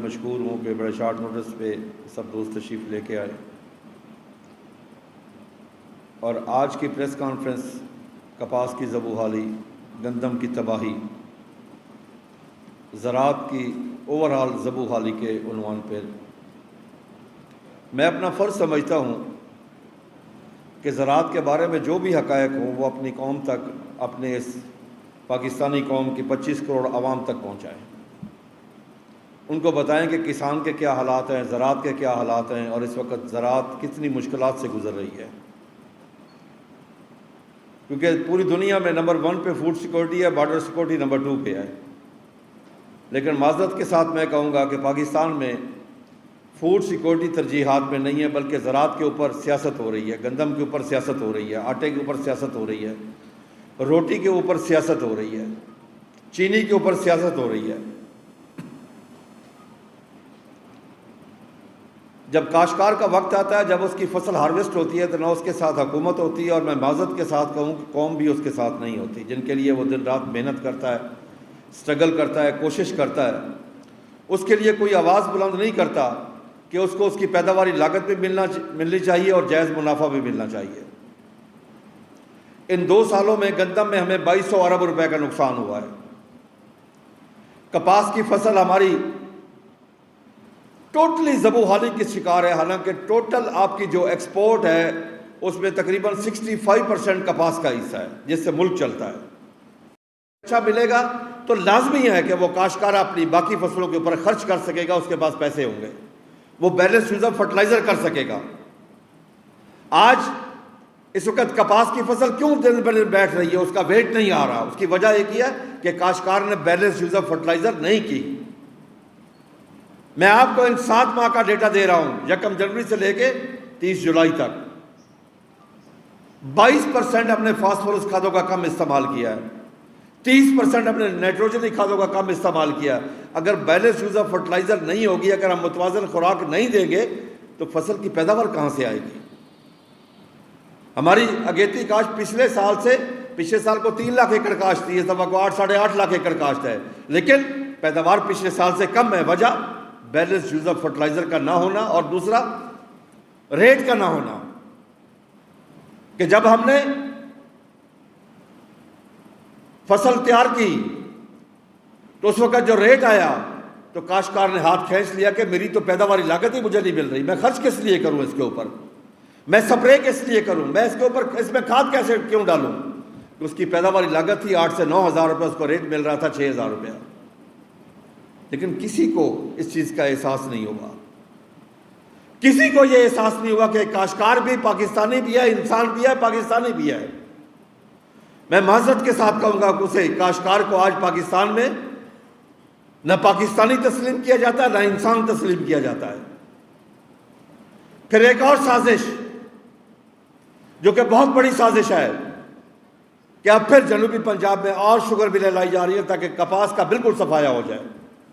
مشکور ہوں کہ بڑے شارٹ نوٹس پہ سب دوست تشریف لے کے آئے، اور آج کی پریس کانفرنس کپاس کی زبوحالی، گندم کی تباہی، زراعت کی اوورآل زبوحالی کے عنوان پہ میں اپنا فرض سمجھتا ہوں کہ زراعت کے بارے میں جو بھی حقائق ہوں وہ اپنی قوم تک، اپنے اس پاکستانی قوم کی 25 کروڑ عوام تک پہنچائیں، ان کو بتائیں کہ کسان کے کیا حالات ہیں، زراعت کے کیا حالات ہیں، اور اس وقت زراعت کتنی مشکلات سے گزر رہی ہے، کیونکہ پوری دنیا میں نمبر 1 پہ فوڈ سیکورٹی ہے، بارڈر سیکورٹی نمبر 2 پہ ہے، لیکن معذرت کے ساتھ میں کہوں گا کہ پاکستان میں فوڈ سیکورٹی ترجیحات میں نہیں ہے، بلکہ زراعت کے اوپر سیاست ہو رہی ہے، گندم کے اوپر سیاست ہو رہی ہے، آٹے کے اوپر سیاست ہو رہی ہے، روٹی کے اوپر سیاست ہو رہی ہے، چینی کے اوپر سیاست ہو رہی ہے۔ جب کاشتکار کا وقت آتا ہے، جب اس کی فصل ہارویسٹ ہوتی ہے، تو نہ اس کے ساتھ حکومت ہوتی ہے، اور میں معذرت کے ساتھ کہوں کہ قوم بھی اس کے ساتھ نہیں ہوتی، جن کے لیے وہ دن رات محنت کرتا ہے، سٹرگل کرتا ہے، کوشش کرتا ہے، اس کے لیے کوئی آواز بلند نہیں کرتا کہ اس کو اس کی پیداواری لاگت بھی ملنی چاہیے اور جائز منافع بھی ملنا چاہیے۔ ان 2 سالوں میں گندم میں ہمیں 2200 ارب روپے کا نقصان ہوا ہے۔ کپاس کی فصل ہماری ٹوٹلی زبوحالی کی شکار ہے، حالانکہ ٹوٹل آپ کی جو ایکسپورٹ ہے اس میں تقریباً 65% کپاس کا حصہ ہے، جس سے ملک چلتا ہے۔ اچھا ملے گا تو لازمی ہے کہ وہ کاشتکار اپنی باقی فصلوں کے اوپر خرچ کر سکے گا، اس کے پاس پیسے ہوں گے، وہ بیلنس یوز آف فرٹیلائزر کر سکے گا۔ آج اس وقت کپاس کی فصل کیوں دن بہ دن بیٹھ رہی ہے، اس کا ویٹ نہیں آ رہا، اس کی وجہ ایک ہی ہے کہ کاشتکار نے بیلنس یوز آف فرٹیلائزر نہیں کی۔ میں آپ کو ان 7 ماہ کا ڈیٹا دے رہا ہوں، 1 جنوری سے لے کے 30 جولائی تک 22% ہم نے فاسفورس کھادوں کا کم استعمال کیا ہے، 30% ہم نے نائٹروجنی کھادوں کا کم استعمال کیا ہے۔ اگر بیلنس یوز آف فرٹیلائزر نہیں ہوگی، اگر ہم متوازن خوراک نہیں دیں گے تو فصل کی پیداوار کہاں سے آئے گی؟ ہماری اگیتی کاشت پچھلے سال کو 3 لاکھ ایکڑ کاشت تھی، اس دفعہ کو 8-8.5 لاکھ ایکڑ کاشت ہے، لیکن پیداوار پچھلے سال سے کم ہے۔ وجہ بیلنس یوز آف فرٹیلائزر کا نہ ہونا، اور دوسرا ریٹ کا نہ ہونا، کہ جب ہم نے فصل تیار کی تو اس وقت جو ریٹ آیا تو کاشتکار نے ہاتھ کھینچ لیا کہ میری تو پیداواری لاگت ہی مجھے نہیں مل رہی، میں خرچ کس لیے کروں اس کے اوپر، میں سپرے کس لیے کروں، میں اس کے اوپر اس میں کھاد کیسے کیوں ڈالوں؟ اس کی پیداواری لاگت تھی 8 سے 9 ہزار روپے، اس کو ریٹ مل رہا تھا 6 ہزار روپیہ، لیکن کسی کو اس چیز کا احساس نہیں ہوگا، کسی کو یہ احساس نہیں ہوا کہ کاشتکار بھی پاکستانی بھی ہے، انسان بھی ہے، پاکستانی بھی ہے۔ میں معذرت کے ساتھ کہوں گا کہ اسے کاشتکار کو آج پاکستان میں نہ پاکستانی تسلیم کیا جاتا ہے، نہ انسان تسلیم کیا جاتا ہے۔ پھر ایک اور سازش جو کہ بہت بڑی سازش ہے کہ اب پھر جنوبی پنجاب میں اور شوگر ملیں لائی جا رہی ہے تاکہ کپاس کا بالکل صفایا ہو جائے۔